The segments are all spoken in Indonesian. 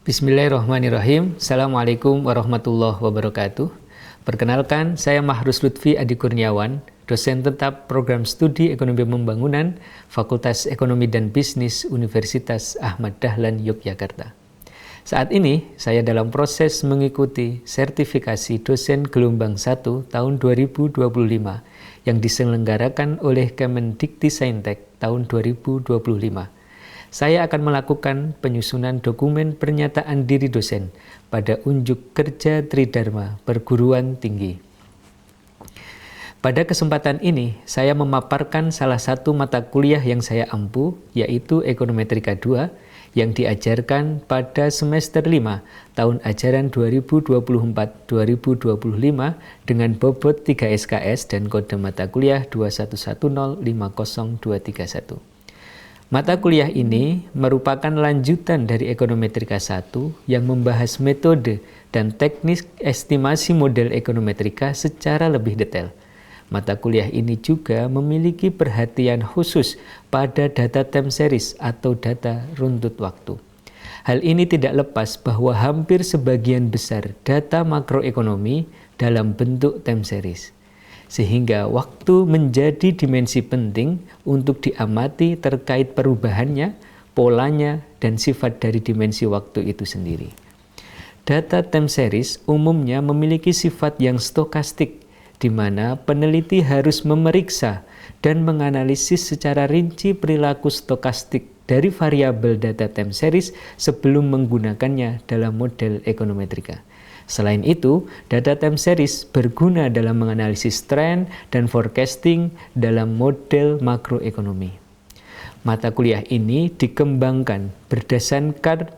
Bismillahirrahmanirrahim. Assalamualaikum warahmatullahi wabarakatuh. Perkenalkan, saya Mahrus Lutfi Adi Kurniawan, dosen tetap Program Studi Ekonomi Pembangunan, Fakultas Ekonomi dan Bisnis Universitas Ahmad Dahlan, Yogyakarta. Saat ini, saya dalam proses mengikuti sertifikasi dosen gelombang 1 tahun 2025 yang diselenggarakan oleh Kemendikti-Saintek tahun 2025. Saya akan melakukan penyusunan dokumen pernyataan diri dosen pada unjuk kerja Tridharma Perguruan Tinggi. Pada kesempatan ini, saya memaparkan salah satu mata kuliah yang saya ampu, yaitu Ekonometrika 2, yang diajarkan pada semester 5 tahun ajaran 2024-2025 dengan bobot 3 SKS dan kode mata kuliah 211050231. Mata kuliah ini merupakan lanjutan dari Ekonometrika 1 yang membahas metode dan teknik estimasi model ekonometrika secara lebih detail. Mata kuliah ini juga memiliki perhatian khusus pada data time series atau data runtut waktu. Hal ini tidak lepas bahwa hampir sebagian besar data makroekonomi dalam bentuk time series. Sehingga waktu menjadi dimensi penting untuk diamati terkait perubahannya, polanya, dan sifat dari dimensi waktu itu sendiri. Data time series umumnya memiliki sifat yang stokastik, di mana peneliti harus memeriksa dan menganalisis secara rinci perilaku stokastik dari variabel data time series sebelum menggunakannya dalam model ekonometrika. Selain itu, data time series berguna dalam menganalisis tren dan forecasting dalam model makroekonomi. Mata kuliah ini dikembangkan berdasarkan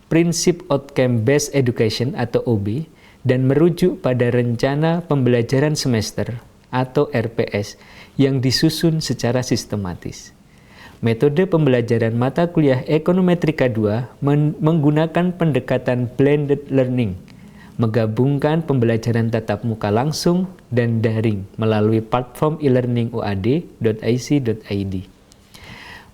prinsip Outcome Based Education atau OB dan merujuk pada rencana pembelajaran semester atau RPS yang disusun secara sistematis. Metode pembelajaran mata kuliah Ekonometrika 2 menggunakan pendekatan blended learning, menggabungkan pembelajaran tatap muka langsung dan daring melalui platform e-learning uad.ic.id.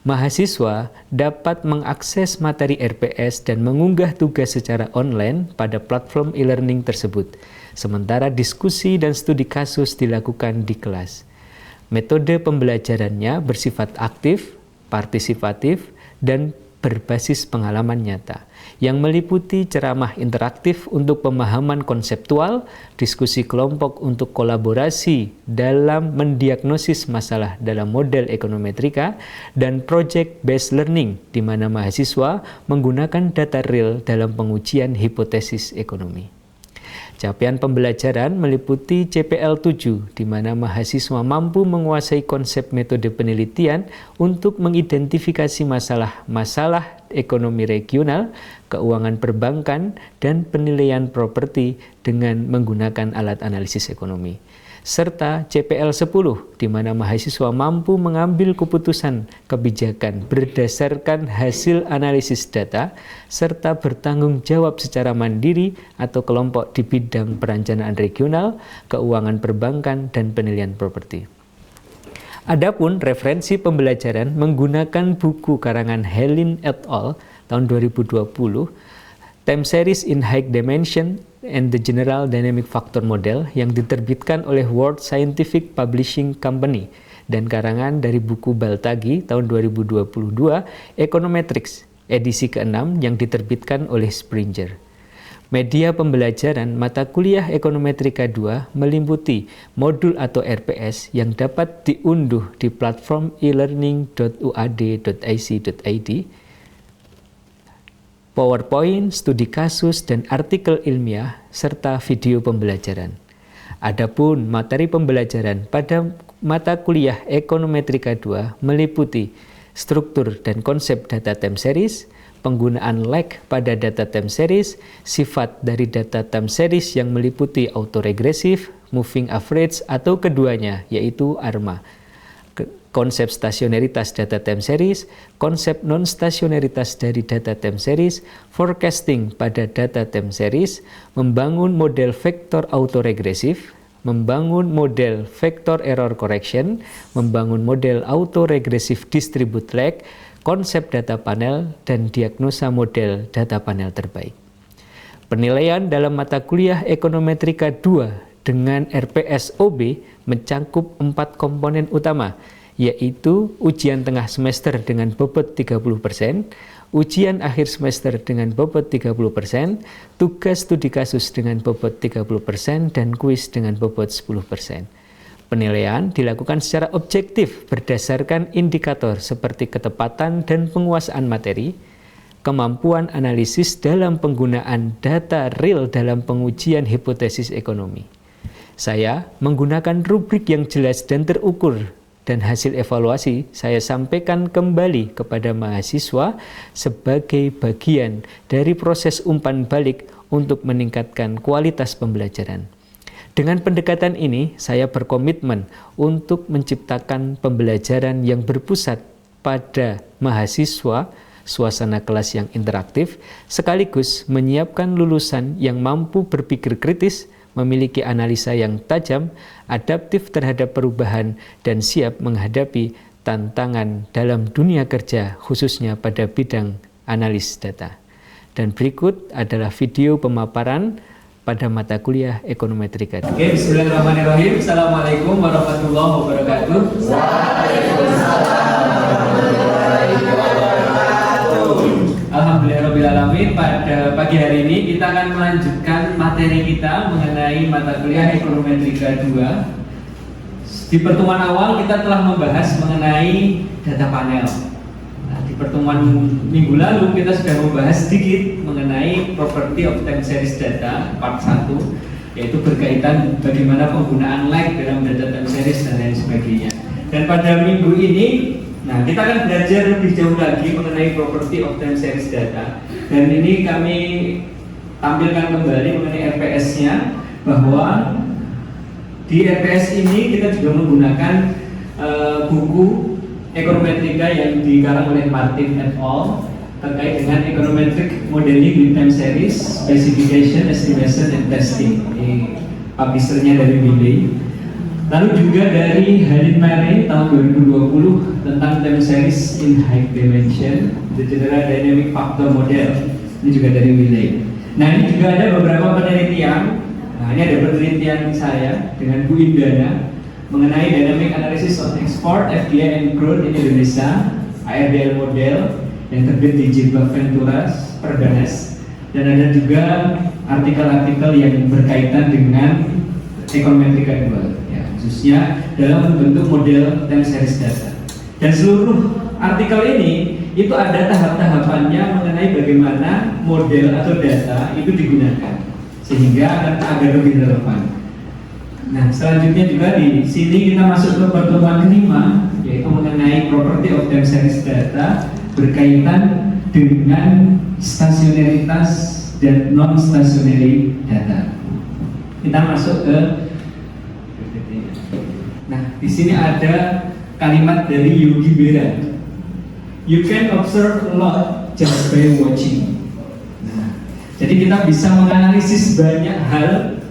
Mahasiswa dapat mengakses materi RPS dan mengunggah tugas secara online pada platform e-learning tersebut, sementara diskusi dan studi kasus dilakukan di kelas. Metode pembelajarannya bersifat aktif, partisipatif, dan berbasis pengalaman nyata, yang meliputi ceramah interaktif untuk pemahaman konseptual, diskusi kelompok untuk kolaborasi dalam mendiagnosis masalah dalam model ekonometrika, dan project-based learning, di mana mahasiswa menggunakan data real dalam pengujian hipotesis ekonomi. Capaian pembelajaran meliputi CPL 7, di mana mahasiswa mampu menguasai konsep metode penelitian untuk mengidentifikasi masalah-masalah ekonomi regional, keuangan perbankan, dan penilaian properti dengan menggunakan alat analisis ekonomi. Serta CPL 10, di mana mahasiswa mampu mengambil keputusan kebijakan berdasarkan hasil analisis data, serta bertanggung jawab secara mandiri atau kelompok di bidang perencanaan regional, keuangan perbankan, dan penilaian properti. Adapun referensi pembelajaran menggunakan buku karangan Helin et al. Tahun 2020, Time Series in High Dimension and the General Dynamic Factor Model yang diterbitkan oleh World Scientific Publishing Company dan karangan dari buku Baltagi tahun 2022, Econometrics, edisi ke-6 yang diterbitkan oleh Springer. Media pembelajaran mata kuliah Ekonometrika 2 meliputi modul atau RPS yang dapat diunduh di platform e-learning.uad.ic.id, PowerPoint, studi kasus, dan artikel ilmiah, serta video pembelajaran. Adapun materi pembelajaran pada mata kuliah Ekonometrika 2 meliputi struktur dan konsep data time series, penggunaan lag pada data time series, sifat dari data time series yang meliputi autoregresif, moving average, atau keduanya, yaitu ARMA, konsep stasionaritas data time series, konsep non-stasionaritas dari data time series, forecasting pada data time series, membangun model vektor autoregresif, membangun model vector error correction, membangun model auto-regressive distribute lag, konsep data panel, dan diagnosa model data panel terbaik. Penilaian dalam mata kuliah Ekonometrika 2 dengan RPS OB mencangkup 4 komponen utama, yaitu ujian tengah semester dengan bobot 30%, ujian akhir semester dengan bobot 30%, tugas studi kasus dengan bobot 30%, dan kuis dengan bobot 10%. Penilaian dilakukan secara objektif berdasarkan indikator seperti ketepatan dan penguasaan materi, kemampuan analisis dalam penggunaan data real dalam pengujian hipotesis ekonomi. Saya menggunakan rubrik yang jelas dan terukur, dan hasil evaluasi saya sampaikan kembali kepada mahasiswa sebagai bagian dari proses umpan balik untuk meningkatkan kualitas pembelajaran. Dengan pendekatan ini, saya berkomitmen untuk menciptakan pembelajaran yang berpusat pada mahasiswa, suasana kelas yang interaktif, sekaligus menyiapkan lulusan yang mampu berpikir kritis, memiliki analisa yang tajam, adaptif terhadap perubahan, dan siap menghadapi tantangan dalam dunia kerja, khususnya pada bidang analis data. Dan berikut adalah video pemaparan pada mata kuliah Ekonometrika. Oke, bismillahirrahmanirrahim. Assalamualaikum warahmatullahi wabarakatuh. Alhamdulillahirrahmanirrahim. Pada pagi hari ini kita akan melanjutkan materi kita mengenai mata kuliah Ekonometrika 2. Di pertemuan awal kita telah membahas mengenai data panel. Nah, di pertemuan minggu lalu kita sudah membahas sedikit mengenai property of time series data part 1, yaitu berkaitan bagaimana penggunaan lag dalam data time series dan lain sebagainya. Dan pada minggu ini kita akan belajar lebih jauh lagi mengenai property of time series data. Dan ini kami tampilkan kembali mengenai RPS-nya, bahwa di RPS ini kita juga menggunakan buku Ekonometrika yang dikarang oleh Martin et al. Terkait dengan Econometric Modeling with Time Series, Specification, Estimation, and Testing. Ini publishernya dari Wiley. Lalu juga dari Halin Mare tahun 2020 tentang time series in high dimension, the general dynamic factor model. Ini juga dari Wiley. Nah, ini juga ada beberapa penelitian. Nah, ini ada penelitian saya dengan Bu Indana mengenai dynamic analysis of export, FDI and growth in Indonesia, ARDL model yang terbit di Jilbab Venturas, Perbanas. Dan ada juga artikel-artikel yang berkaitan dengan Ekonometrika 2. Khususnya dalam bentuk model time series data. Dan seluruh artikel ini itu ada tahap-tahapannya mengenai bagaimana model atau data itu digunakan sehingga agar lebih relevan. Nah, selanjutnya juga di sini kita masuk ke pertemuan kelima, yaitu mengenai property of time series data berkaitan dengan stasionaritas dan non stationary data. Kita masuk ke di sini ada kalimat dari Yogi Berra. You can observe a lot just by watching. Nah, jadi kita bisa menganalisis banyak hal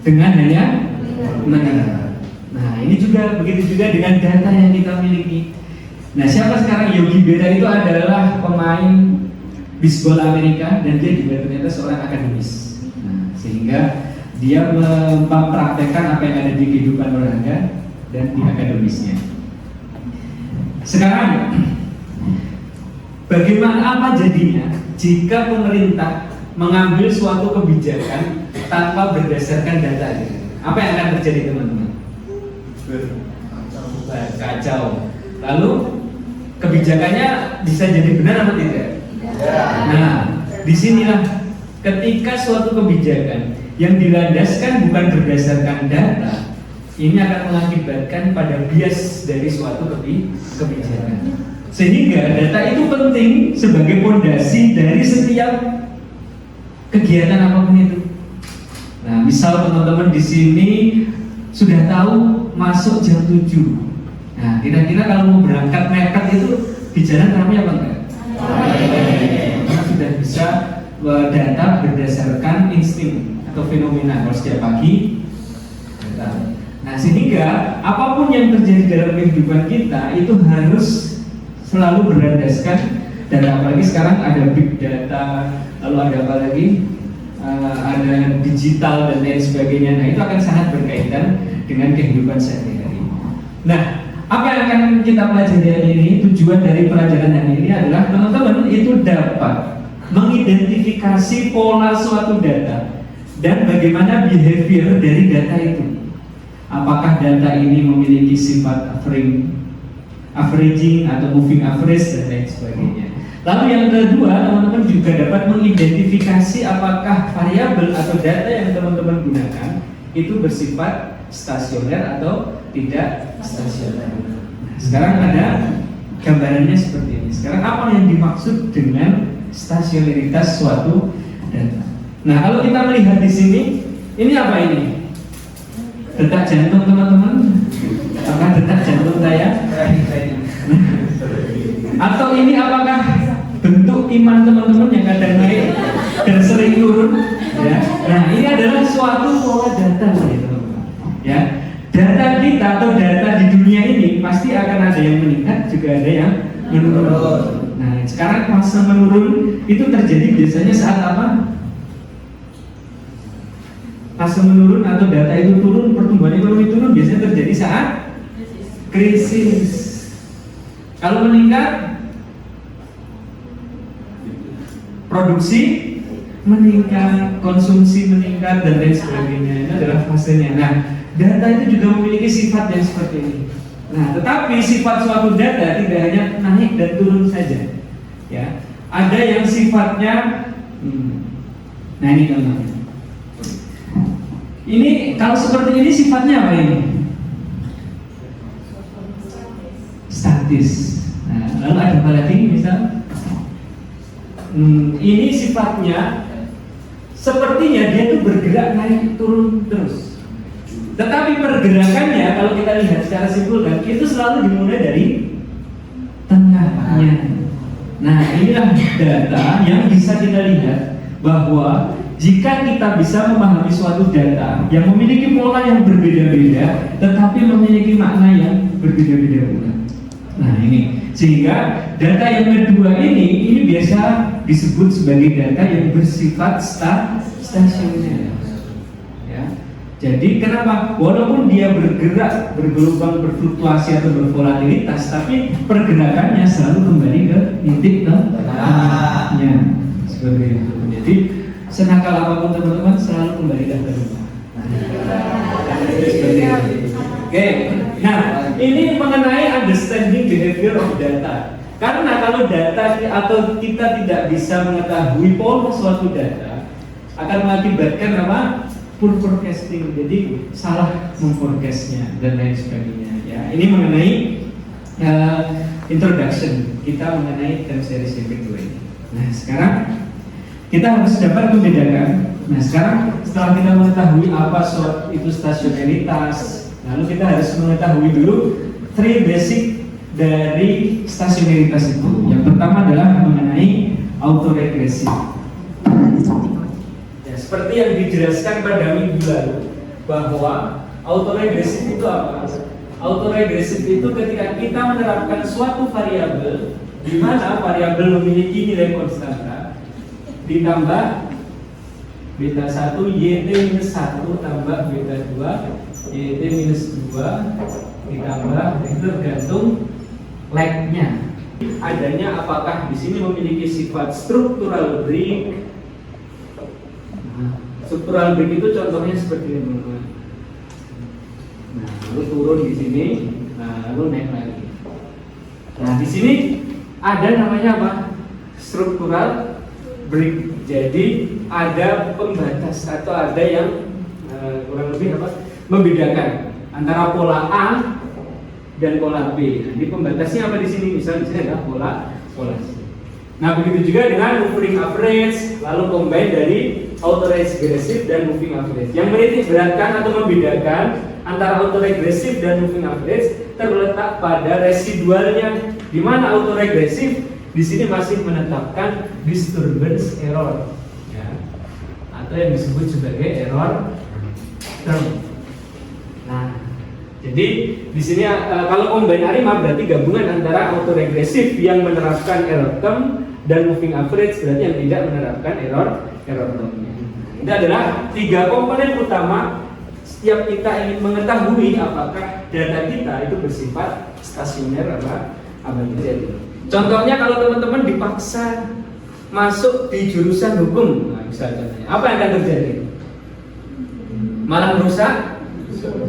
dengan hanya mendengar. Nah, ini juga begitu juga dengan data yang kita miliki. Nah, siapa sekarang Yogi Berra? Itu adalah pemain bisbol Amerika dan dia juga ternyata seorang akademis. Nah, sehingga dia mempraktekkan apa yang ada di kehidupan olahraga dan di akademisnya. Sekarang, bagaimana apa jadinya jika pemerintah mengambil suatu kebijakan tanpa berdasarkan data? Apa yang akan terjadi, teman-teman? Kacau. Lalu kebijakannya bisa jadi benar atau tidak? Nah, disinilah ketika suatu kebijakan yang dilandaskan bukan berdasarkan data, ini akan mengakibatkan pada bias dari suatu kebijakan. Sehingga data itu penting sebagai fondasi dari setiap kegiatan apapun itu. Nah, misal teman-teman di sini sudah tahu masuk jam 7. Nah, kira-kira kalau mau berangkat mepet itu di jalan ramai apa enggak? Karena sudah bisa data berdasarkan insting atau fenomena. Kalau setiap pagi data sehingga apapun yang terjadi dalam kehidupan kita itu harus selalu berlandaskan data. Apalagi sekarang ada big data, lalu ada apa lagi? Ada digital dan lain sebagainya. Nah, itu akan sangat berkaitan dengan kehidupan sehari-hari. Nah, apa yang akan kita pelajari hari ini? Tujuan dari pelajaran hari ini adalah teman-teman itu dapat mengidentifikasi pola suatu data dan bagaimana behavior dari data itu. Apakah data ini memiliki sifat averaging atau moving average dan lain sebagainya. Lalu yang kedua, teman-teman juga dapat mengidentifikasi apakah variabel atau data yang teman-teman gunakan itu bersifat stasioner atau tidak stasioner. Nah, sekarang ada gambarannya seperti ini. Sekarang apa yang dimaksud dengan stasioneritas suatu data? Nah, kalau kita melihat di sini, ini apa ini? Detak jantung teman-teman? Apakah detak jantung saya? Atau ini apakah bentuk iman teman-teman yang kadang naik dan sering turun? Ya. Nah, ini adalah suatu pola data, teman-teman. Ya, data kita atau data di dunia ini pasti akan ada yang meningkat, juga ada yang menurun. Nah, sekarang fase menurun itu terjadi biasanya saat apa? Fase menurun atau data itu turun, pertumbuhan ekonomi turun biasanya terjadi saat krisis. Kalau meningkat, produksi meningkat, konsumsi meningkat dan lain sebagainya. Ini adalah fasenya. Nah, data itu juga memiliki sifat yang seperti ini. Nah, tetapi sifat suatu data tidak hanya naik dan turun saja. Ya, ada yang sifatnya, nah ini contohnya. Ini kalau seperti ini sifatnya apa ini? Statis. Nah, lalu ada apa lagi misal? Ini sifatnya sepertinya dia tuh bergerak naik turun terus. Tetapi pergerakannya kalau kita lihat secara simpulkan itu selalu dimulai dari tengahnya. Nah, inilah data yang bisa kita lihat bahwa jika kita bisa memahami suatu data yang memiliki pola yang berbeda-beda tetapi memiliki makna yang berbeda-beda pula. Nah, ini sehingga data yang kedua ini biasa disebut sebagai data yang bersifat stasioner. Ya. Jadi kenapa? Walaupun dia bergerak, bergelombang, berfluktuasi atau bervolatilitas, tapi pergerakannya selalu kembali ke titik tengahnya. Seperti itu. Jadi senakal apapun teman-teman selalu kembali ke rumah. Seperti itu. Oke. Nah, ini mengenai understanding behavior of data. Karena kalau data atau kita tidak bisa mengetahui pola suatu data, akan mengakibatkan apa? Poor forecasting. Jadi salah memforecastnya dan lain sebagainya. Ya, ini mengenai introduction kita mengenai term series yang kedua ini. Nah, sekarang kita harus dapat membedakan. Nah, sekarang setelah kita mengetahui apa itu stasioneritas, lalu kita harus mengetahui dulu three basic dari stasioneritas itu. Yang pertama adalah mengenai autoregresi. Ya, seperti yang dijelaskan pada minggu lalu bahwa autoregresif itu apa? Autoregresif itu ketika kita menerapkan suatu variabel di mana variabel memiliki nilai konstanta ditambah beta 1 yt minus 1 tambah beta 2 yt minus 2 ditambah itu tergantung lag-nya. Adanya apakah di sini memiliki sifat struktural break. Nah, struktural break itu contohnya seperti ini, teman-teman. Nah, lalu turun di sini, nah lalu naik lagi. Nah, di sini ada namanya apa? Struktural break. Jadi ada pembatas atau ada yang kurang lebih apa? Membedakan antara pola A dan pola B. Nah, di pembatasnya apa di sini? Misalnya di sini adalah pola C. Nah, begitu juga dengan moving average, lalu combine dari autoregressive dan moving average. Yang menitik beratkan atau membedakan antara autoregressive dan moving average terletak pada residualnya, di mana autoregressive di sini masih menetapkan disturbance error, ya, atau yang disebut sebagai error term. Nah, Jadi di sini kalau combine ARIMA berarti gabungan antara autoregresif yang menerapkan error term dan moving average berarti yang tidak menerapkan error term. Itu adalah 3 komponen utama setiap kita ingin mengetahui apakah data kita itu bersifat stasioner apa abadi. Contohnya kalau teman-teman dipaksa masuk di jurusan hukum, nah, misalnya apa yang akan terjadi? Malah merusak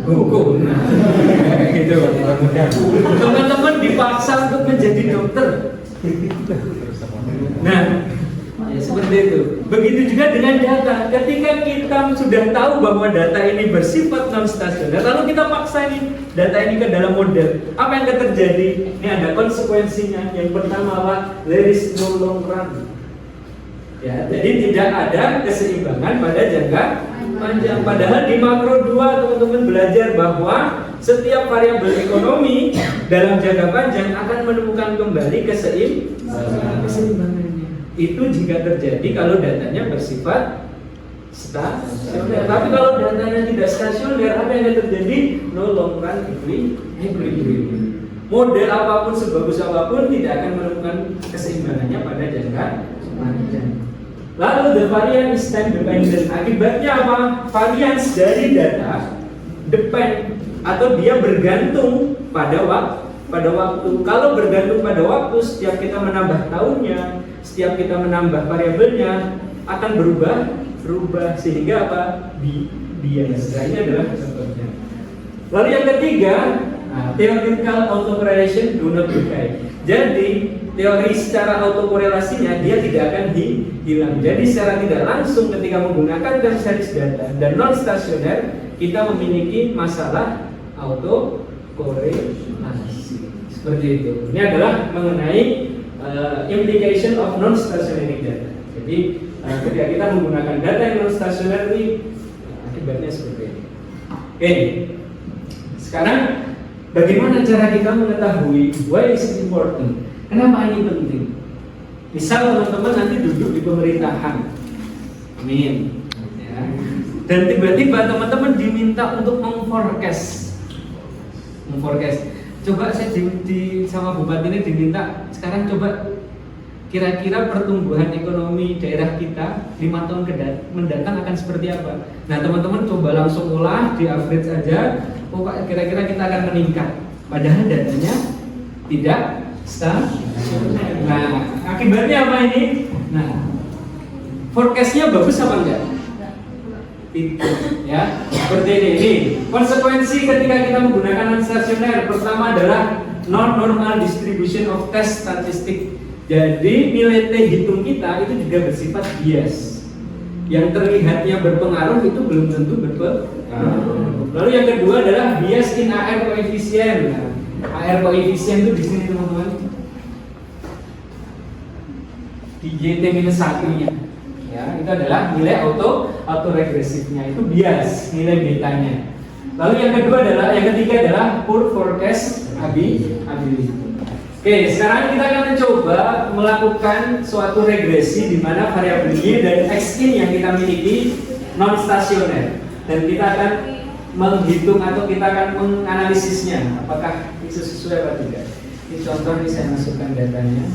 hukum. Nah, gitu. Teman-teman dipaksa untuk menjadi dokter. Nah, ya seperti itu. Begitu juga dengan data. Ketika kita sudah tahu bahwa data ini bersifat non stasioner, lalu kita paksa data ini ke dalam model, apa yang akan terjadi? Ini ada konsekuensinya. Yang pertama apa? There is no long run. Ya, jadi tidak ada keseimbangan pada jangka panjang. Padahal di makro 2 teman-teman belajar bahwa setiap variabel ekonomi dalam jangka panjang akan menemukan kembali keseimbangannya. Itu jika terjadi kalau datanya bersifat stasioner. Tapi kalau datanya tidak stasioner, apa yang akan terjadi? No long run equilibrium. Model apapun sebagus apapun tidak akan menemukan keseimbangannya pada jangka panjang. Lalu the variance is time dependent. Akibatnya apa? Variance dari data depend atau dia bergantung pada waktu. Kalau bergantung pada waktu, setiap kita menambah tahunnya, setiap kita menambah variabelnya akan berubah sehingga apa? Bias. Nah, ini adalah contohnya. Lalu yang ketiga, theoretical autocorrelation do not decay. Jadi teori secara autokorelasinya dia tidak akan hilang. Jadi secara tidak langsung ketika menggunakan time series data dan non stasioner kita memiliki masalah autokorelasi. Seperti itu. Ini adalah mengenai implication of non stationary data. Jadi ketika kita menggunakan data yang non stationary akibatnya seperti ini. Oke. Sekarang bagaimana cara kita mengetahui why is it important? Kenapa ini penting? Misal teman-teman nanti duduk di pemerintahan, amin, ya. Dan tiba-tiba teman-teman diminta untuk memforecast. Coba saya sama bupati ini diminta sekarang coba kira-kira pertumbuhan ekonomi daerah kita 5 tahun mendatang akan seperti apa? Nah teman-teman coba langsung olah di average aja. Oh kira-kira kita akan meningkat. Padahal datanya tidak stasioner. Nah, akibatnya apa ini? Nah, forecastnya bagus apa enggak? Ya, seperti ini. Konsekuensi ketika kita menggunakan non stasioner pertama adalah non-normal distribution of test statistik. Jadi nilai T hitung kita itu juga bersifat bias. Yang terlihatnya berpengaruh itu belum tentu berpengaruh. Lalu yang kedua adalah bias in AR coefficient. Nah, AR coefficient itu di sini teman-teman. Di YT-1-nya. Ya, itu adalah nilai autoregresifnya, itu bias, nilai betanya. Lalu yang ketiga adalah poor forecast ability. Oke, sekarang kita akan mencoba melakukan suatu regresi di mana variabel Y dan X-in yang kita miliki non stasioner dan kita akan menghitung atau kita akan menganalisisnya apakah itu sesuai atau tidak. Ini contoh ini saya masukkan datanya.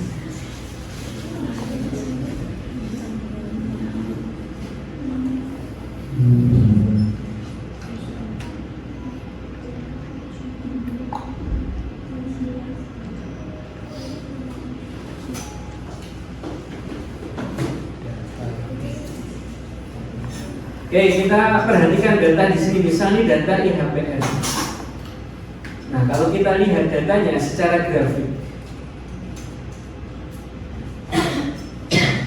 Oke, kita perhatikan data di sini. Misalnya data IHPR. Nah, kalau kita lihat datanya secara grafik,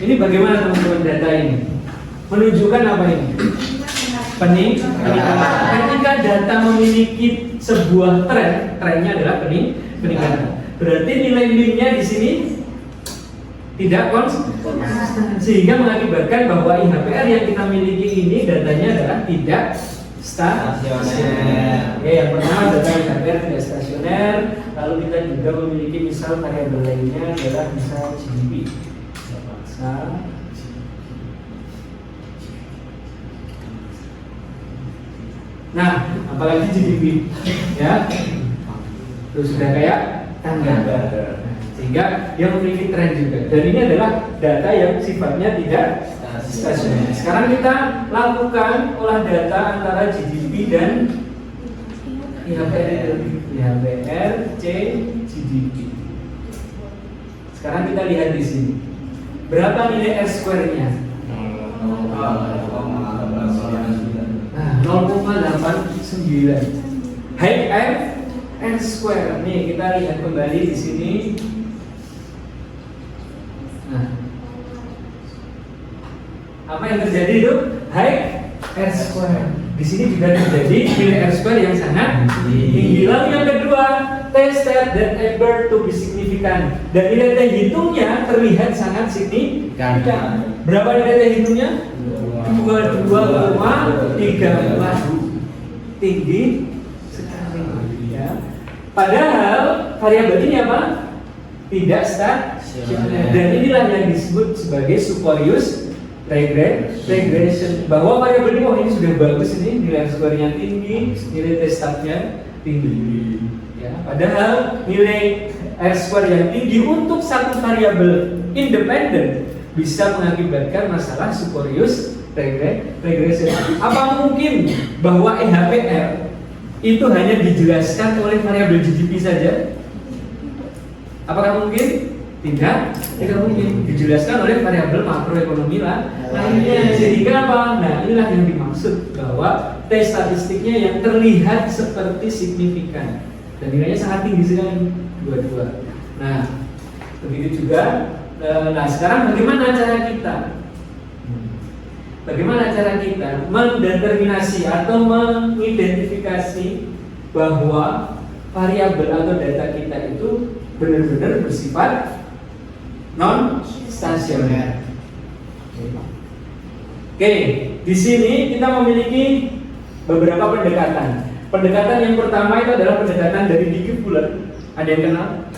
ini bagaimana teman-teman data ini? Menunjukkan apa ini? Peningkatan. Ketika data memiliki sebuah trennya adalah peningkatan. Berarti nilai mean-nya di sini tidak konstan, sehingga mengakibatkan bahwa IHPR yang kita miliki ini datanya adalah tidak stasioner. Oke, yang pertama data IHPR tidak stasioner. Lalu kita juga memiliki misal variabel lainnya adalah misal GDP. Nah, apalagi GDP, ya, terus sudah kayak tangga. Sehingga dia memiliki tren juga. Dan ini adalah data yang sifatnya tidak stasioner. Sekarang kita lakukan olah data antara GDP dan IHPR, C, GDP. Sekarang kita lihat di sini. Berapa nilai R square-nya? Nah, 0,89. Height R square. Nih, kita lihat kembali di sini. Nah, apa yang terjadi itu? Height R square. Di sini juga terjadi nilai R square yang sangat tinggi. Lalu yang kedua, T stat that appear to be significant. Dan nilai T hitungnya terlihat sangat signifikan. Berapa nilai T hitungnya? 22,13. Tinggi sekali. Ya. Padahal variabel ini apa? Tidak stasioner. Dan inilah yang disebut sebagai spurious regression. Bahwa variabel ini, ini sudah bagus ini, nilai square-nya tinggi, nilai T stat-nya tinggi. Ya, padahal nilai R square yang tinggi untuk satu variabel independen bisa mengakibatkan masalah spurious regression. Apa mungkin bahwa IHPR itu hanya dijelaskan oleh variabel GDP saja? Apakah mungkin? Tidak mungkin dijelaskan oleh variabel makroekonomi lainnya. Sehingga apa? Nah, inilah yang dimaksud bahwa T statistiknya yang terlihat seperti signifikan dan nilainya sangat tinggi sekali, 22. Nah, begitu juga. Nah, sekarang bagaimana cara kita? Bagaimana cara kita mendeterminasi atau mengidentifikasi bahwa variabel atau data kita itu benar-benar bersifat non stasioner? Oke, di sini kita memiliki beberapa pendekatan. Pendekatan yang pertama itu adalah pendekatan dari Dickey Fuller. Ada yang kenal?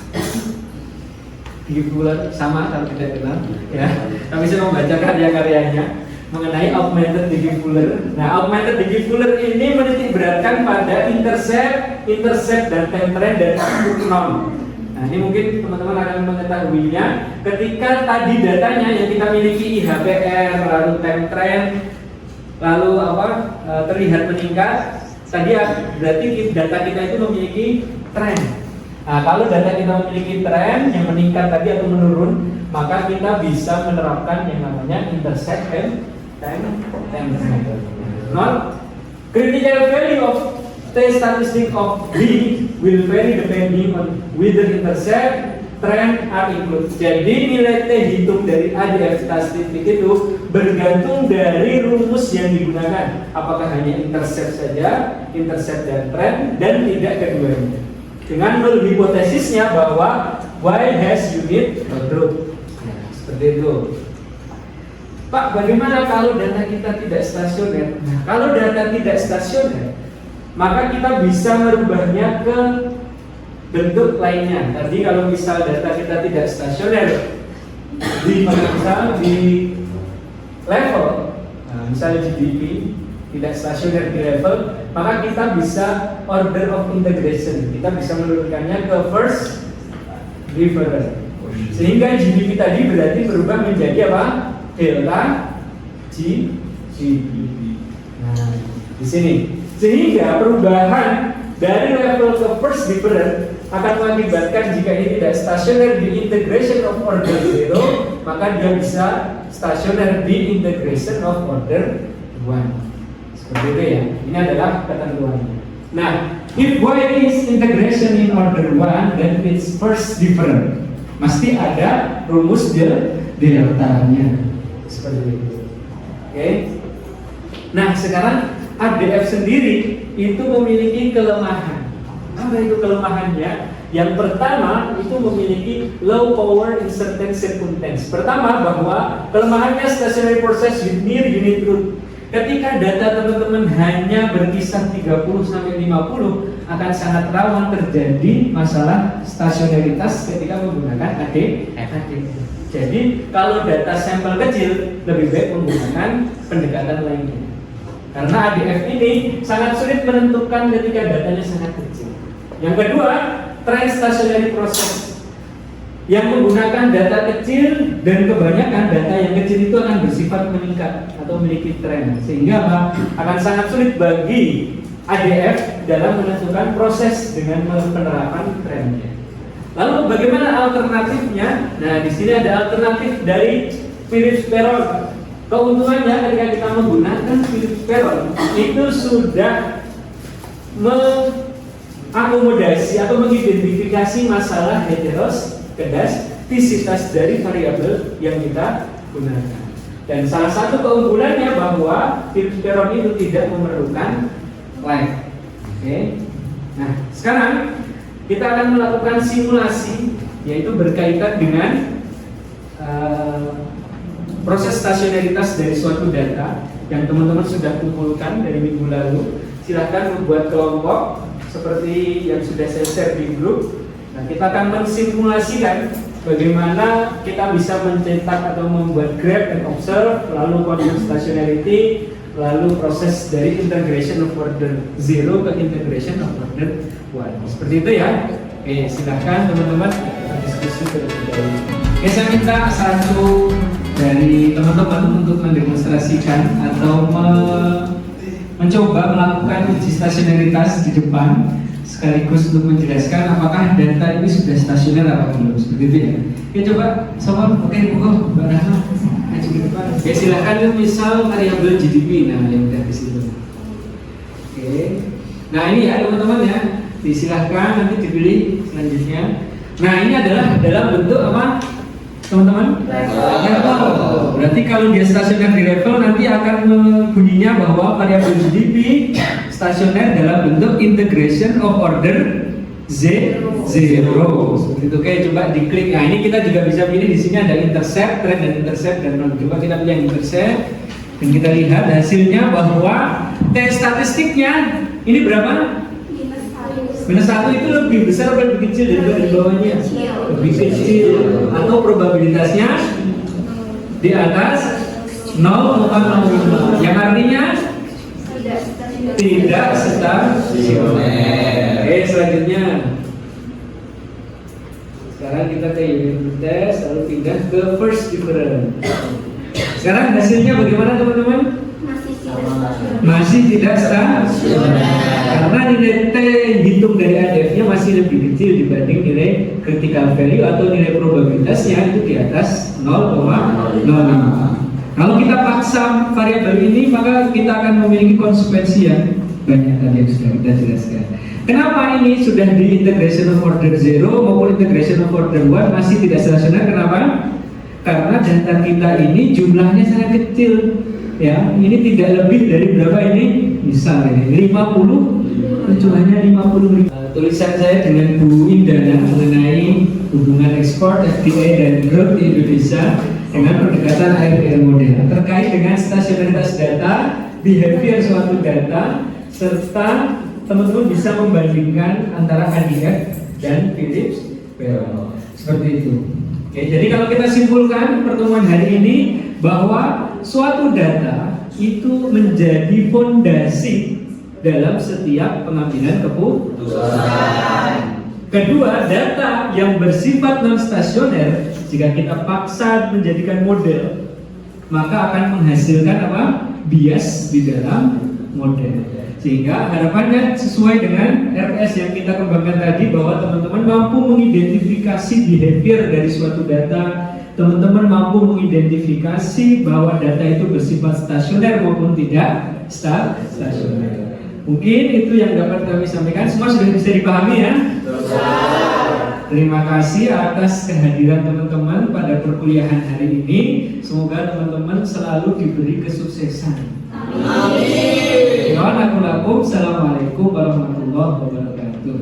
Dickey Fuller sama kalau tidak kenal, ya. Kami saya membaca karya-karyanya mengenai augmented Dickey Fuller. Nah, augmented Dickey Fuller ini menitik beratkan pada intercept dan time trend dan norm. Nah, ini mungkin teman-teman akan mengetahuinya ketika tadi datanya yang kita miliki IHPR, lalu time trend, lalu terlihat meningkat. Tadi berarti data kita itu memiliki tren. Nah, kalau data kita memiliki tren yang meningkat tadi atau menurun, maka kita bisa menerapkan yang namanya intercept and time trend. Critical value of T statistic of B will vary depending on whether intercept, trend are included. Jadi nilai T hitung dari ADF statistik itu bergantung dari rumus yang digunakan. Apakah hanya intercept saja, intercept dan trend, dan tidak keduanya. Dengan null hipotesisnya bahwa Y has unit truth. Seperti itu. Pak, bagaimana kalau data kita tidak stasioner? Nah, kalau data tidak stasioner, maka kita bisa merubahnya ke bentuk lainnya. Tadi kalau misal data kita tidak stasioner di level, nah, misalnya GDP tidak stasioner di level, maka kita bisa order of integration. Kita bisa menurunkannya ke first difference. Sehingga GDP tadi berarti berubah menjadi apa? Delta GDP. Nah, di sini. Sehingga perubahan dari level ke first difference akan mengakibatkan jika ini tidak stasioner di integration of order 0, maka dia bisa stasioner di integration of order 1. Seperti itu ya. Ini adalah ketentuannya. Nah, if Y is integration in order 1, then it's first different. Mesti ada rumus deltanya. Seperti itu. Oke. Nah, sekarang ADF sendiri itu memiliki kelemahan. Apa itu kelemahannya? Yang pertama itu memiliki low power in certain circumstances. Pertama bahwa kelemahannya stationary process with near unit truth. Ketika data teman-teman hanya berkisar 30-50 akan sangat rawan terjadi masalah stasionaritas ketika menggunakan ADF. Jadi kalau data sampel kecil lebih baik menggunakan pendekatan lainnya. Karena ADF ini sangat sulit menentukan ketika datanya sangat kecil. Yang kedua, trend stationary process yang menggunakan data kecil, dan kebanyakan data yang kecil itu akan bersifat meningkat atau memiliki tren, sehingga apa? Akan sangat sulit bagi ADF dalam menentukan proses dengan penerapan trennya. Lalu bagaimana alternatifnya? Nah, di sini ada alternatif dari Philips Peron. Keuntungannya ketika kita menggunakan Philips Peron itu sudah mengakomodasi atau mengidentifikasi masalah heteroskedastisitas dari variabel yang kita gunakan. Dan salah satu keunggulannya bahwa Philips Peron itu tidak memerlukan lag. Oke. Nah, sekarang kita akan melakukan simulasi, yaitu berkaitan dengan proses stasionaritas dari suatu data yang teman-teman sudah kumpulkan dari minggu lalu. Silahkan membuat kelompok seperti yang sudah saya share di grup. Nah, kita akan mensimulasikan bagaimana kita bisa mencetak atau membuat graph and observe, lalu convert stationarity, lalu proses dari integration of order 0 ke integration of order 1. Seperti itu ya. Oke, silahkan teman-teman berdiskusi terlebih dahulu. Oke, saya minta satu dari teman-teman untuk mendemonstrasikan atau mencoba melakukan uji stasionaritas di depan, sekaligus untuk menjelaskan apakah data ini sudah stasioner atau belum. Seperti itu ya. Oke, coba sobat, oke, Mbak Rahma. Oke, silakan misal variabel GDP, nah yang udah di situ. Oke, nah ini ya teman-teman ya, disilahkan nanti dipilih selanjutnya. Nah ini adalah dalam bentuk apa teman-teman? Level. Berarti kalau dia stasioner di level nanti akan bunyinya bahwa variabel GDP stasioner dalam bentuk integration of order zero. Seperti itu. Oke, coba diklik. Nah, ini kita juga bisa pilih di sini ada intercept, trend dan intercept dan non. Coba kita pilih yang intercept dan kita lihat hasilnya bahwa T statistiknya ini berapa? -1 itu lebih besar atau lebih kecil daripada di bawahnya? Lebih kecil. Atau probabilitasnya di atas 0,05. Yang artinya tidak stasioner. Oke, selanjutnya sekarang kita ke unit test, lalu pindah ke first difference. Sekarang hasilnya bagaimana teman-teman? Masih tidak stasioner. Karena nilai T hitung dari ADF-nya masih lebih kecil dibanding nilai critical value atau nilai probabilitasnya itu di atas 0,05. Kalau kita paksa variabel ini, maka kita akan memiliki konsekuensi yang banyak tadi yang sudah kita jelaskan. Kenapa ini sudah di integration of order 0 maupun integration of order 1 masih tidak stasioner? Kenapa? Karena data kita ini jumlahnya sangat kecil. Ya, ini tidak lebih dari berapa ini? Misal ini 50, jumlahnya 50. Tulisan saya dengan Bu Indana mengenai hubungan ekspor, FDI dan growth di Indonesia dengan pendekatan AFR model terkait dengan stasionaritas data, behavior suatu data, serta teman-teman bisa membandingkan antara ADF dan Philips Peron. Seperti itu. Oke, jadi kalau kita simpulkan pertemuan hari ini bahwa suatu data itu menjadi fondasi dalam setiap pengambilan keputusan. Kedua, data yang bersifat non stasioner jika kita paksa menjadikan model, maka akan menghasilkan apa? Bias di dalam model. Sehingga harapannya sesuai dengan RPS yang kita kembangkan tadi, bahwa teman-teman mampu mengidentifikasi behavior dari suatu data, teman-teman mampu mengidentifikasi bahwa data itu bersifat stasioner maupun tidak stasioner. Mungkin itu yang dapat kami sampaikan. Semua sudah bisa dipahami ya? Terima kasih atas kehadiran teman-teman pada perkuliahan hari ini. Semoga teman-teman selalu diberi kesuksesan. Amin. Assalamualaikum warahmatullahi wabarakatuh.